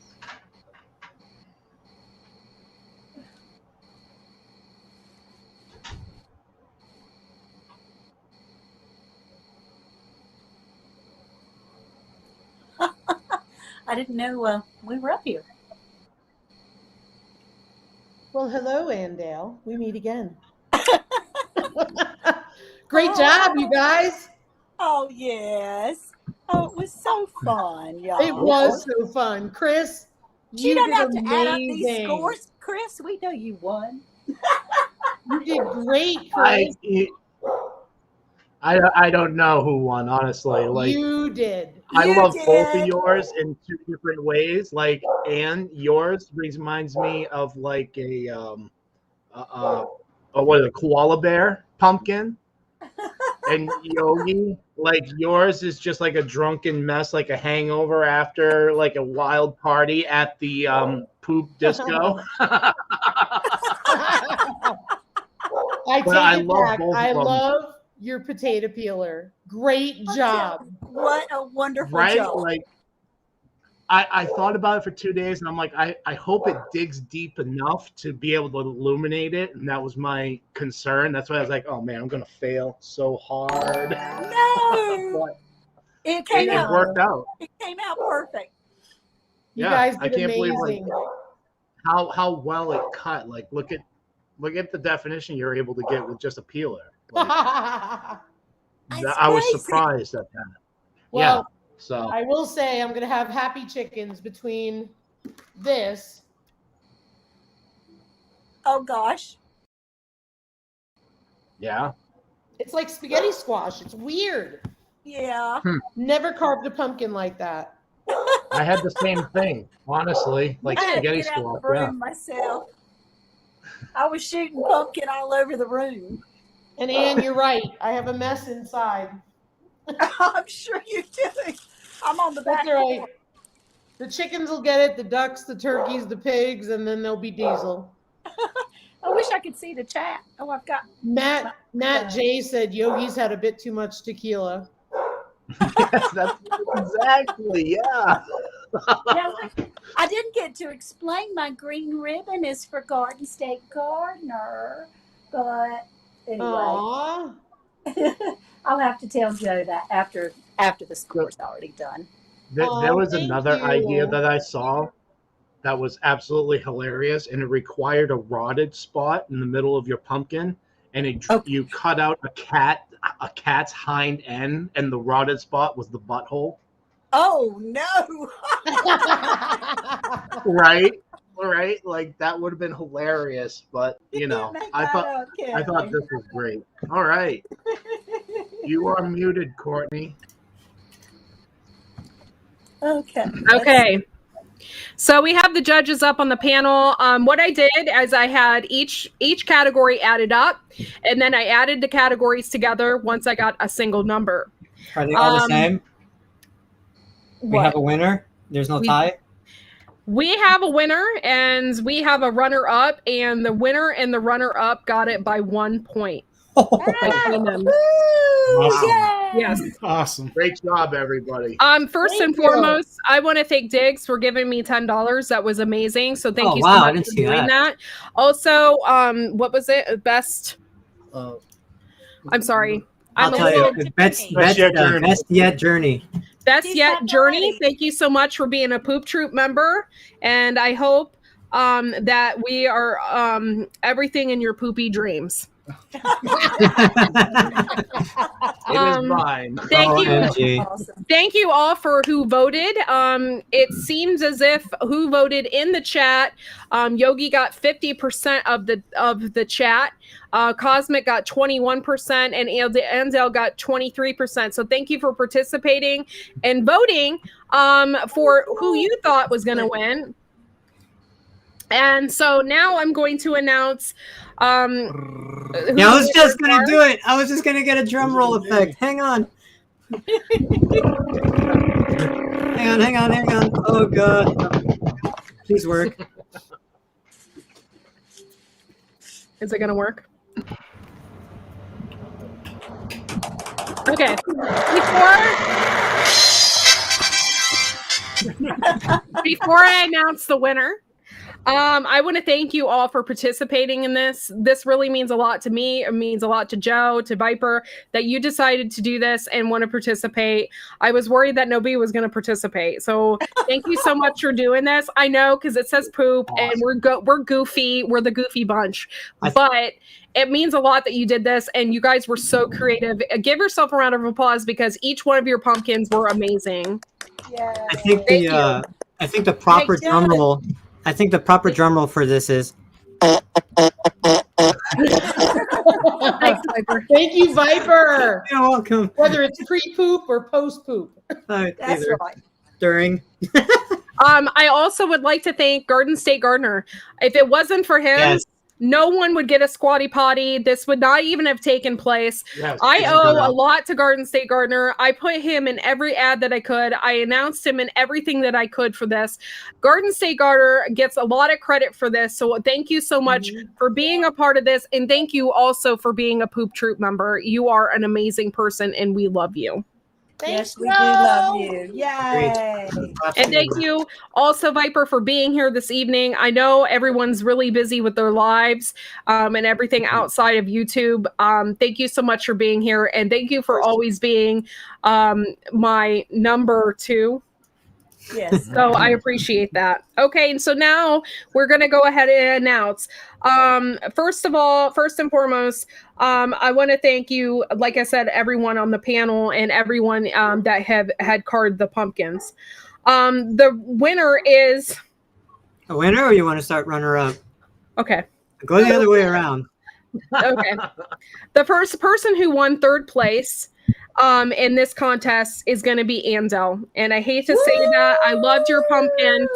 I didn't know we were up here. Well, hello, Andale. We meet again. Great job, you guys. Oh, yes. Oh, it was so fun, y'all. It was so fun. Chris, you don't did have to add up these amazing. scores, Chris. We know you won. You did great, Chris. I don't know who won, honestly. You did. I love both of yours in 2 different ways. And yours reminds me of a koala bear pumpkin, And Yogi, like yours is just like a drunken mess, like a hangover after like a wild party at the poop disco. I take But I it love back. both I of them. love your potato peeler. Great job. What a wonderful Right? job. Like I thought about it for 2 days and I'm like, I hope it digs deep enough to be able to illuminate it. And that was my concern. That's why I was like, oh man, I'm gonna fail so hard. No, But it came it out. worked out. It came out perfect. You Yeah, guys I did can't believe, amazing. how well it cut. Like look at the definition you're able to get with just a peeler. Like, I was crazy. surprised at that. Well, Yeah. So I will say I'm going to have happy chickens between this. Oh gosh. yeah. It's like spaghetti squash. It's weird. Yeah. Never carved a pumpkin like that. I had the same thing, honestly. Like I had to spaghetti get out squash. the room Yeah. myself. I was shooting pumpkin all over the room. And Ann, you're right. I have a mess inside. I'm sure you do. I'm on the back. That's all right. The chickens will get it, the ducks, the turkeys, the pigs, and then there'll be Diesel. I wish I could see the chat. Oh, I've got Matt J said Yogi's had a bit too much tequila. Yes, that's exactly, yeah. Now, I didn't get to explain my green ribbon is for Garden State Gardener, but anyway, Aww. I'll have to tell Joe that after the score's already done. There was thank another you. idea that I saw that was absolutely hilarious, and it required a rotted spot in the middle of your pumpkin, and you cut out a cat's hind end, and the rotted spot was the butthole. Oh no! Right, like that would have been hilarious, but you know, I thought this was great. All right, you are muted, Courtney. Okay. So we have the judges up on the panel. What I did is I had each category added up, and then I added the categories together once I got a single number. Are they all the same? We What? have a winner. There's no tie. We have a winner and we have a runner-up, and the winner and the runner-up got it by 1 point. Between them. Awesome. Yes. Awesome. Great job, everybody. First Thank and you. foremost, I want to thank Diggs for giving me $10. That was amazing. So thank you so wow, I much didn't for see doing that. that. Also, what was it? Best. I'm sorry. I'll tell you. Best yet journey. Best yet journey. Thank you so much for being a Poop Troop member, and I hope that we are everything in your poopy dreams. It is mine. Thank you. OMG. Thank you all for who voted. It seems as if who voted in the chat, Yogi got 50% of the chat. Cosmic got 21%, and Ansel got 23%. So thank you for participating and voting for who you thought was going to win. And so now I'm going to announce. Yeah, I was just gonna do it. I was just gonna get a drum roll effect. Hang on. Hang on. Oh god. Please work. Is it going to work? Okay. Before I announce the winner, I want to thank you all for participating in this. This really means a lot to me. It means a lot to Joe, to Viper, that you decided to do this and want to participate. I was worried that nobody was going to participate. So thank you so much for doing this. I know, because it says poop, and we're goofy. We're the goofy bunch. But it means a lot that you did this, and you guys were so creative. Give yourself a round of applause, because each one of your pumpkins were amazing. Yeah. I think the proper drum roll. I think the proper drum roll for this is. Thanks, Viper. Thank you, Viper. You're welcome. Whether it's pre-poop or post-poop. That's right. During. I also would like to thank Garden State Gardener. If it wasn't for him, no one would get a squatty potty. This would not even have taken place. Yes, I isn't owe that a lot to Garden State Gardener. I put him in every ad that I could. I announced him in everything that I could for this. Garden State Gardener gets a lot of credit for this. So thank you so much for being a part of this. And thank you also for being a Poop Troop member. You are an amazing person and we love you. Yes, we do love you. Yay. And thank you also, Viper, for being here this evening. I know everyone's really busy with their lives and everything outside of YouTube. Thank you so much for being here. And thank you for always being my number 2. Yes. So I appreciate that. Okay, and so now we're going to go ahead and announce. First and foremost, I want to thank you, like I said, everyone on the panel and everyone that had carded the pumpkins. The winner is... A winner, or you want to start runner up? Okay. Go the other way around. Okay. The first person who won 3rd place in this contest is going to be Andel. And I hate to say that. I loved your pumpkin.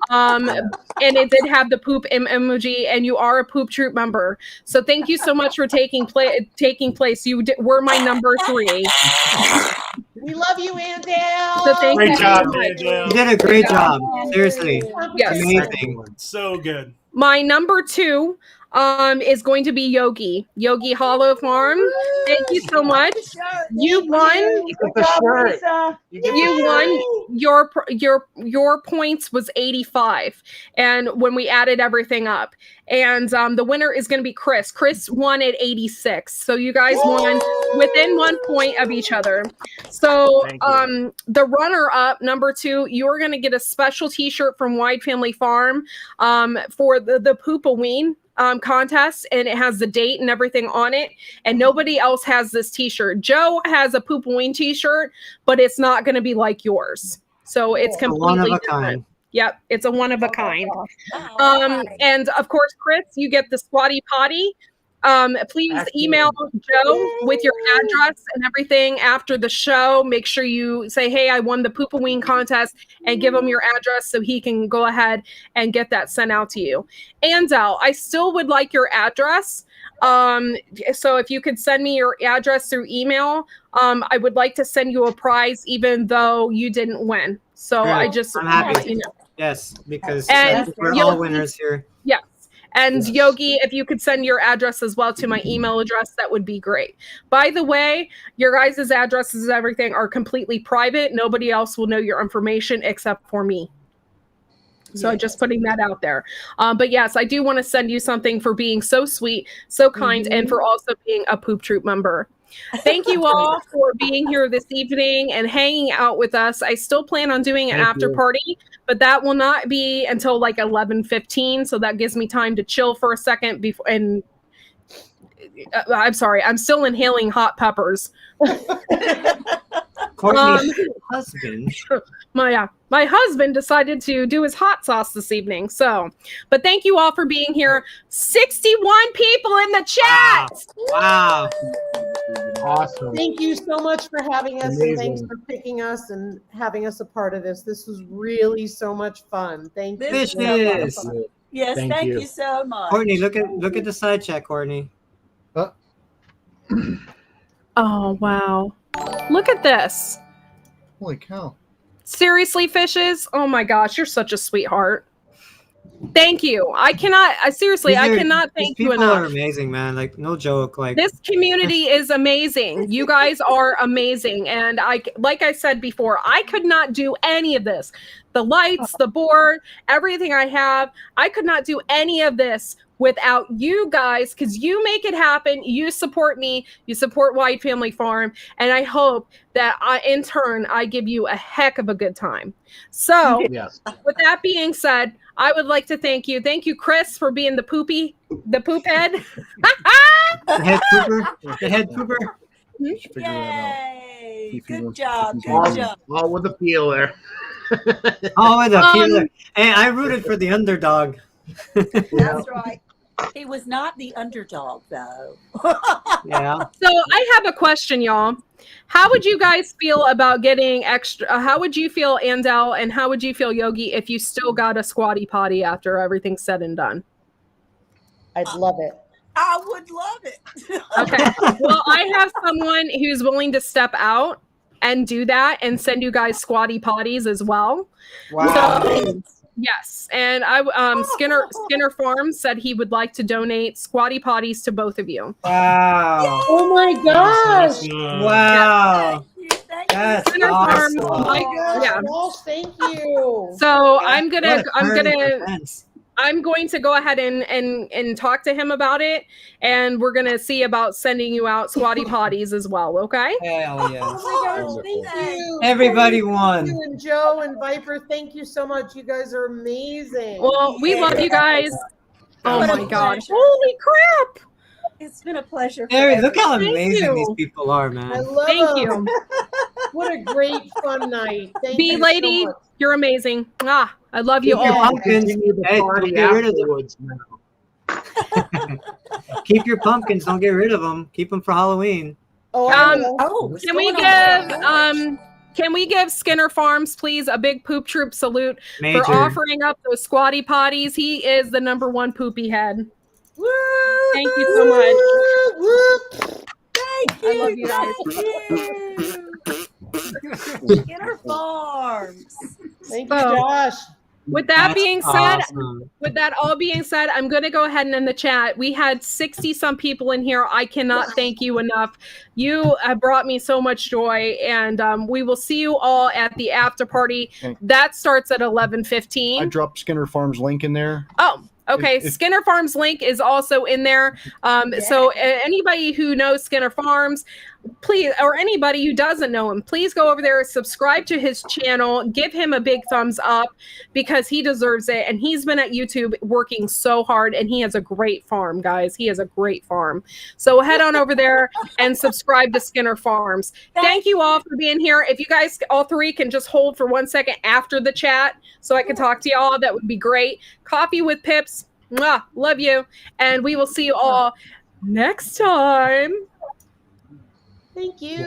And it did have the poop emoji, and you are a Poop Troop member. So thank you so much for taking place. You were my number 3. We love you, Andale. So thank Great you job, so much. Danielle. You did a great job. Seriously. Yes. Amazing. So good. My number 2 is going to be Yogi Hollow Farm. Thank you so much. You won. Good job, Lisa. You won. Your points was 85, and when we added everything up, and the winner is going to be Chris. Chris won at 86, so you guys won within 1 point of each other. So the runner-up, number 2, you are going to get a special T-shirt from Wide Family Farm for the Poopoween contest, and it has the date and everything on it, and nobody else has this T-shirt. Joe has a Poopoween T-shirt, but it's not going to be like yours, so it's completely one of a different. kind. Yep, it's a one of a kind. And of course, Chris, you get the Squatty Potty. Please email Joe with your address and everything after the show. Make sure you say, hey, I won the Poopoween contest, and give him your address so he can go ahead and get that sent out to you. Andel, I still would like your address. So if you could send me your address through email, I would like to send you a prize even though you didn't win. So Great. I just I'm happy. want you to know. Yes, because And we're you'll- all winners here. Yes. And Yogi, if you could send your address as well to my email address, that would be great. By the way, your guys' addresses and everything are completely private. Nobody else will know your information except for me. So just putting that out there. But yes, I do want to send you something for being so sweet, so kind, and for also being a Poop Troop member. Thank you all for being here this evening and hanging out with us. I still plan on doing an after party, but that will not be until like 11:15. So that gives me time to chill for a second before. And I'm sorry, I'm still inhaling hot peppers. Courtney's husband. My husband decided to do his hot sauce this evening. So, but thank you all for being here. 61 people in the chat. Wow. Awesome. Thank you so much for having us, Amazing. and thanks for picking us and having us a part of this. This was really so much fun. Thank you. This Fishes. is so much fun. Yes, Thank thank you. you so much. Courtney, look at the side check, Courtney. Oh, wow. Look at this. Holy cow. Seriously, Fishes? Oh my gosh, you're such a sweetheart. Thank you. I cannot thank you People are enough. amazing, man. Like, no joke. Like, This community is amazing. You guys are amazing. And like I said before, I could not do any of this. The lights, the board, everything I have, I could not do any of this without you guys, because you make it happen. You support me. You support Wide Family Farm. And I hope that in turn, I give you a heck of a good time. So Yes. with that being said, I would like to thank you. Thank you, Chris, for being the poop head. the head pooper. The head pooper. Yay! Good job. Good All, job. all with a feeler. Oh, the feeler. Hey, I rooted for the underdog. That's right. He was not the underdog, though. Yeah. So I have a question, y'all. How would you guys feel about getting extra? How would you feel, Andel, and how would you feel, Yogi, if you still got a squatty potty after everything's said and done? I'd love it. I would love it. Okay. Well, I have someone who's willing to step out and do that and send you guys squatty potties as well. Wow. So, yes, and Skinner Farms said he would like to donate squatty potties to both of you. Wow. Oh my gosh. Wow. Thank you. That's Skinner awesome. Farms, Oh my like, gosh, yeah. Walsh, thank you. So What I'm going to go ahead and talk to him about it, and we're gonna see about sending you out squatty potties as well. Okay? Hell yes. Oh my gosh, thank you. Everybody Thank won. you, and Joe and Viper, thank you so much. You guys are amazing. Well, we love you guys. Oh What a my god! pleasure. Holy crap! It's been a pleasure. for Harry, look how everyone. amazing you. these people are, I man. love Thank them. you, What a great fun night. Thank B you lady. so much. You're amazing. Ah, I love you Keep your all. pumpkins. Continue the Hey, party don't get rid of them. afterwards now. Keep your pumpkins. Don't get rid of them. Keep them for Halloween. Oh, I will. Oh, what's Can we going on? give can we give Skinner Farms, please, a big poop troop salute Major. for offering up those squatty potties? He is the #1 poopy head. Woo! Thank you so much. Woo! Thank I you. love you guys. Thank you. Skinner Farms. Thank you, So- Josh. With that That's being said, awesome. with that all being said, I'm going to go ahead and end the chat. We had 60 some people in here. I cannot thank you enough. You have brought me so much joy, and we will see you all at the after party. Okay. That starts at I 11:15. dropped Skinner Farms link in there. Oh, okay. If- Skinner Farms link is also in there. So anybody who knows Skinner Farms, please, or anybody who doesn't know him, please go over there, subscribe to his channel, give him a big thumbs up because he deserves it. And he's been at YouTube working so hard, and he has a great farm, guys. He has a great farm. So head on over there and subscribe to Skinner Farms. Thank you all for being here. If you guys, all three, can just hold for 1 second after the chat so I can talk to y'all, that would be great. Coffee with Pips. Mwah, love you. And we will see you all next time. Thank you.